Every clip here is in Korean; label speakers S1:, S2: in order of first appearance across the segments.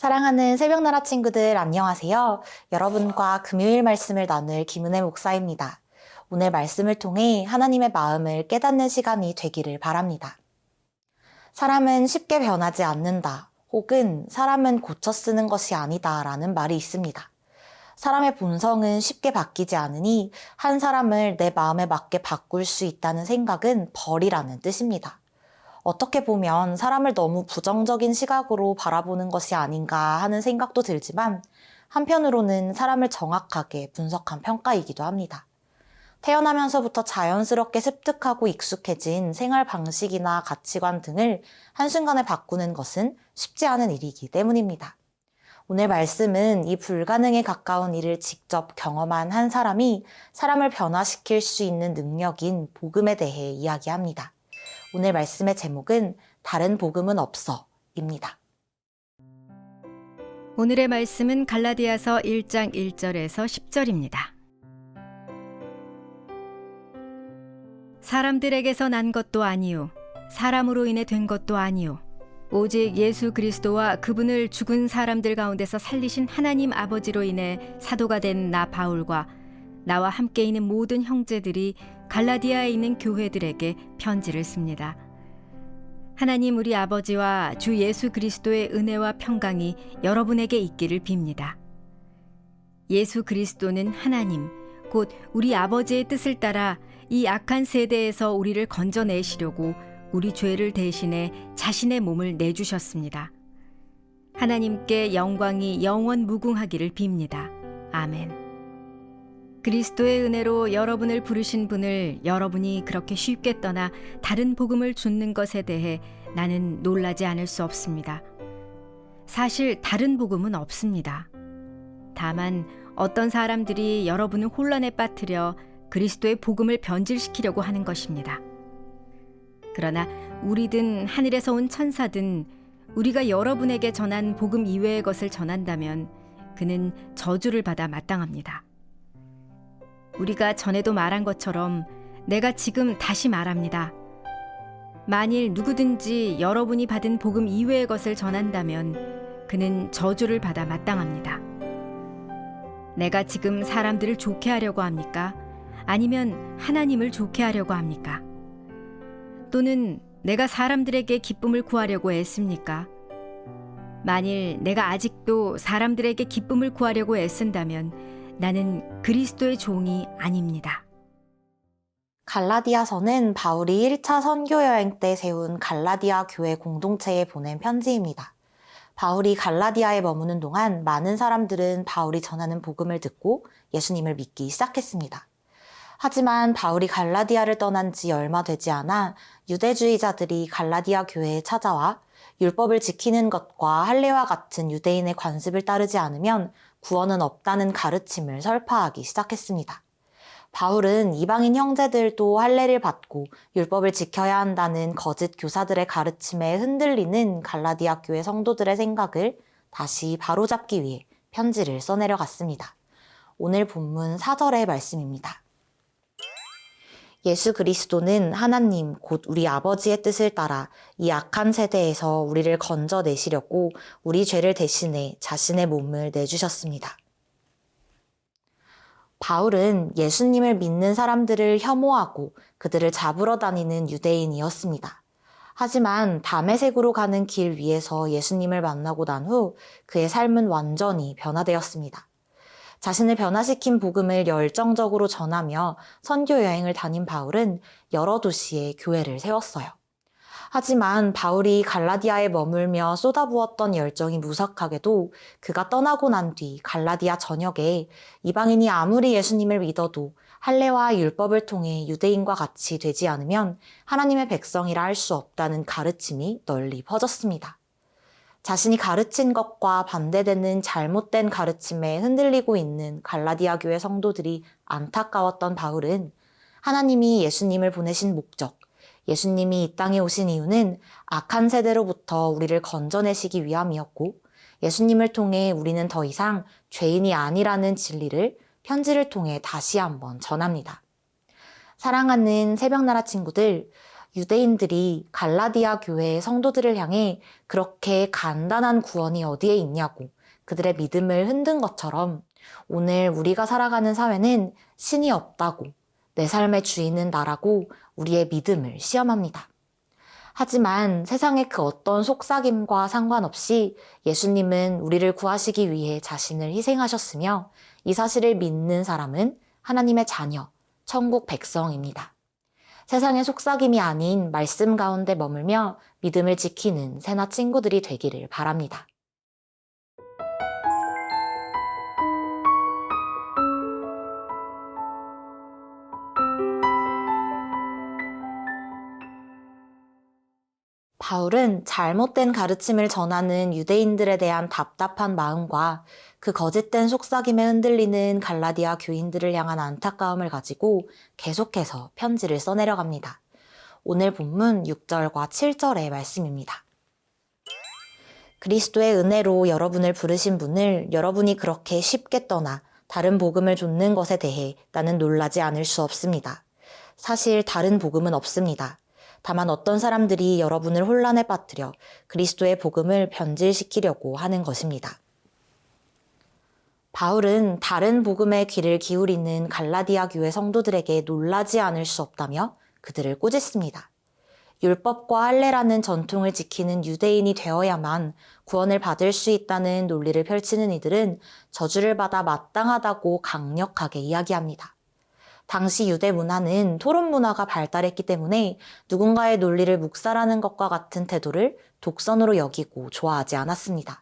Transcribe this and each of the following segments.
S1: 사랑하는 새벽나라 친구들 안녕하세요. 여러분과 금요일 말씀을 나눌 김은혜 목사입니다. 오늘 말씀을 통해 하나님의 마음을 깨닫는 시간이 되기를 바랍니다. 사람은 쉽게 변하지 않는다. 혹은 사람은 고쳐 쓰는 것이 아니다 라는 말이 있습니다. 사람의 본성은 쉽게 바뀌지 않으니 한 사람을 내 마음에 맞게 바꿀 수 있다는 생각은 벌이라는 뜻입니다. 어떻게 보면 사람을 너무 부정적인 시각으로 바라보는 것이 아닌가 하는 생각도 들지만 한편으로는 사람을 정확하게 분석한 평가이기도 합니다. 태어나면서부터 자연스럽게 습득하고 익숙해진 생활 방식이나 가치관 등을 한순간에 바꾸는 것은 쉽지 않은 일이기 때문입니다. 오늘 말씀은 이 불가능에 가까운 일을 직접 경험한 한 사람이 사람을 변화시킬 수 있는 능력인 복음에 대해 이야기합니다. 오늘 말씀의 제목은 다른 복음은 없어입니다.
S2: 오늘의 말씀은 갈라디아서 1장 1절에서 10절입니다. 사람들에게서 난 것도 아니요 사람으로 인해 된 것도 아니요 오직 예수 그리스도와 그분을 죽은 사람들 가운데서 살리신 하나님 아버지로 인해 사도가 된 나 바울과 나와 함께 있는 모든 형제들이 갈라디아에 있는 교회들에게 편지를 씁니다. 하나님 우리 아버지와 주 예수 그리스도의 은혜와 평강이 여러분에게 있기를 빕니다. 예수 그리스도는 하나님, 곧 우리 아버지의 뜻을 따라 이 악한 세대에서 우리를 건져내시려고 우리 죄를 대신해 자신의 몸을 내주셨습니다. 하나님께 영광이 영원 무궁하기를 빕니다. 아멘. 그리스도의 은혜로 여러분을 부르신 분을 여러분이 그렇게 쉽게 떠나 다른 복음을 좇는 것에 대해 나는 놀라지 않을 수 없습니다. 사실 다른 복음은 없습니다. 다만 어떤 사람들이 여러분을 혼란에 빠뜨려 그리스도의 복음을 변질시키려고 하는 것입니다. 그러나 우리든 하늘에서 온 천사든 우리가 여러분에게 전한 복음 이외의 것을 전한다면 그는 저주를 받아 마땅합니다. 우리가 전에도 말한 것처럼 내가 지금 다시 말합니다. 만일 누구든지 여러분이 받은 복음 이외의 것을 전한다면 그는 저주를 받아 마땅합니다. 내가 지금 사람들을 좋게 하려고 합니까? 아니면 하나님을 좋게 하려고 합니까? 또는 내가 사람들에게 기쁨을 구하려고 애씁니까? 만일 내가 아직도 사람들에게 기쁨을 구하려고 애쓴다면 나는 그리스도의 종이 아닙니다.
S1: 갈라디아서는 바울이 1차 선교 여행 때 세운 갈라디아 교회 공동체에 보낸 편지입니다. 바울이 갈라디아에 머무는 동안 많은 사람들은 바울이 전하는 복음을 듣고 예수님을 믿기 시작했습니다. 하지만 바울이 갈라디아를 떠난 지 얼마 되지 않아 유대주의자들이 갈라디아 교회에 찾아와 율법을 지키는 것과 할례와 같은 유대인의 관습을 따르지 않으면 구원은 없다는 가르침을 설파하기 시작했습니다. 바울은 이방인 형제들도 할례를 받고 율법을 지켜야 한다는 거짓 교사들의 가르침에 흔들리는 갈라디아 교회 성도들의 생각을 다시 바로잡기 위해 편지를 써내려 갔습니다. 오늘 본문 4절의 말씀입니다. 예수 그리스도는 하나님 곧 우리 아버지의 뜻을 따라 이 악한 세대에서 우리를 건져내시려고 우리 죄를 대신해 자신의 몸을 내주셨습니다. 바울은 예수님을 믿는 사람들을 혐오하고 그들을 잡으러 다니는 유대인이었습니다. 하지만 다메섹으로 가는 길 위에서 예수님을 만나고 난 후 그의 삶은 완전히 변화되었습니다. 자신을 변화시킨 복음을 열정적으로 전하며 선교 여행을 다닌 바울은 여러 도시에 교회를 세웠어요. 하지만 바울이 갈라디아에 머물며 쏟아부었던 열정이 무색하게도 그가 떠나고 난 뒤 갈라디아 전역에 이방인이 아무리 예수님을 믿어도 할례와 율법을 통해 유대인과 같이 되지 않으면 하나님의 백성이라 할 수 없다는 가르침이 널리 퍼졌습니다. 자신이 가르친 것과 반대되는 잘못된 가르침에 흔들리고 있는 갈라디아 교회 성도들이 안타까웠던 바울은 하나님이 예수님을 보내신 목적, 예수님이 이 땅에 오신 이유는 악한 세대로부터 우리를 건져내시기 위함이었고 예수님을 통해 우리는 더 이상 죄인이 아니라는 진리를 편지를 통해 다시 한번 전합니다. 사랑하는 새벽나라 친구들, 유대인들이 갈라디아 교회의 성도들을 향해 그렇게 간단한 구원이 어디에 있냐고 그들의 믿음을 흔든 것처럼 오늘 우리가 살아가는 사회는 신이 없다고, 내 삶의 주인은 나라고 우리의 믿음을 시험합니다. 하지만 세상의 그 어떤 속삭임과 상관없이 예수님은 우리를 구하시기 위해 자신을 희생하셨으며 이 사실을 믿는 사람은 하나님의 자녀, 천국 백성입니다. 세상의 속삭임이 아닌 말씀 가운데 머물며 믿음을 지키는 새나 친구들이 되기를 바랍니다. 바울은 잘못된 가르침을 전하는 유대인들에 대한 답답한 마음과 그 거짓된 속삭임에 흔들리는 갈라디아 교인들을 향한 안타까움을 가지고 계속해서 편지를 써내려갑니다. 오늘 본문 6절과 7절의 말씀입니다. 그리스도의 은혜로 여러분을 부르신 분을 여러분이 그렇게 쉽게 떠나 다른 복음을 좇는 것에 대해 나는 놀라지 않을 수 없습니다. 사실 다른 복음은 없습니다. 다만 어떤 사람들이 여러분을 혼란에 빠뜨려 그리스도의 복음을 변질시키려고 하는 것입니다. 바울은 다른 복음의 귀를 기울이는 갈라디아 교회 성도들에게 놀라지 않을 수 없다며 그들을 꾸짖습니다. 율법과 할례라는 전통을 지키는 유대인이 되어야만 구원을 받을 수 있다는 논리를 펼치는 이들은 저주를 받아 마땅하다고 강력하게 이야기합니다. 당시 유대 문화는 토론 문화가 발달했기 때문에 누군가의 논리를 묵살하는 것과 같은 태도를 독선으로 여기고 좋아하지 않았습니다.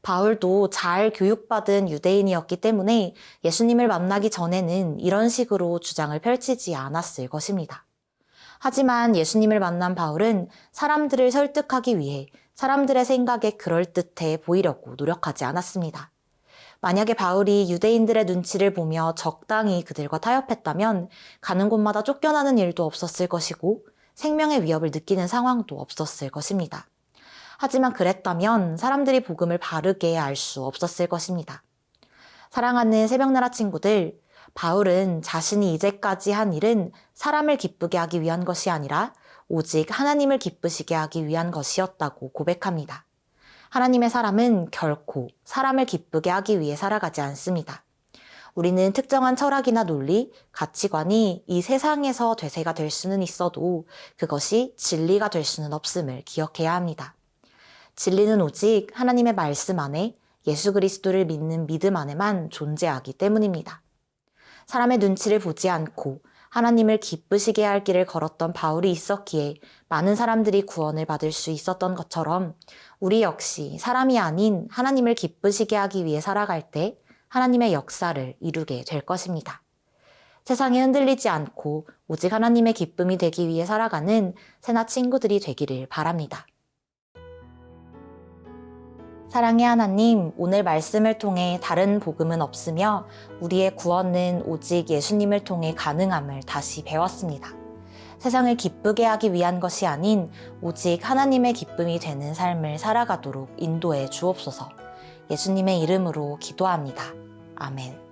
S1: 바울도 잘 교육받은 유대인이었기 때문에 예수님을 만나기 전에는 이런 식으로 주장을 펼치지 않았을 것입니다. 하지만 예수님을 만난 바울은 사람들을 설득하기 위해 사람들의 생각에 그럴듯해 보이려고 노력하지 않았습니다. 만약에 바울이 유대인들의 눈치를 보며 적당히 그들과 타협했다면 가는 곳마다 쫓겨나는 일도 없었을 것이고 생명의 위협을 느끼는 상황도 없었을 것입니다. 하지만 그랬다면 사람들이 복음을 바르게 알 수 없었을 것입니다. 사랑하는 새벽나라 친구들, 바울은 자신이 이제까지 한 일은 사람을 기쁘게 하기 위한 것이 아니라 오직 하나님을 기쁘시게 하기 위한 것이었다고 고백합니다. 하나님의 사람은 결코 사람을 기쁘게 하기 위해 살아가지 않습니다. 우리는 특정한 철학이나 논리, 가치관이 이 세상에서 되새가 될 수는 있어도 그것이 진리가 될 수는 없음을 기억해야 합니다. 진리는 오직 하나님의 말씀 안에 예수 그리스도를 믿는 믿음 안에만 존재하기 때문입니다. 사람의 눈치를 보지 않고 하나님을 기쁘시게 할 길을 걸었던 바울이 있었기에 많은 사람들이 구원을 받을 수 있었던 것처럼 우리 역시 사람이 아닌 하나님을 기쁘시게 하기 위해 살아갈 때 하나님의 역사를 이루게 될 것입니다. 세상에 흔들리지 않고 오직 하나님의 기쁨이 되기 위해 살아가는 새나 친구들이 되기를 바랍니다. 사랑의 하나님, 오늘 말씀을 통해 다른 복음은 없으며 우리의 구원은 오직 예수님을 통해 가능함을 다시 배웠습니다. 세상을 기쁘게 하기 위한 것이 아닌 오직 하나님의 기쁨이 되는 삶을 살아가도록 인도해 주옵소서. 예수님의 이름으로 기도합니다. 아멘.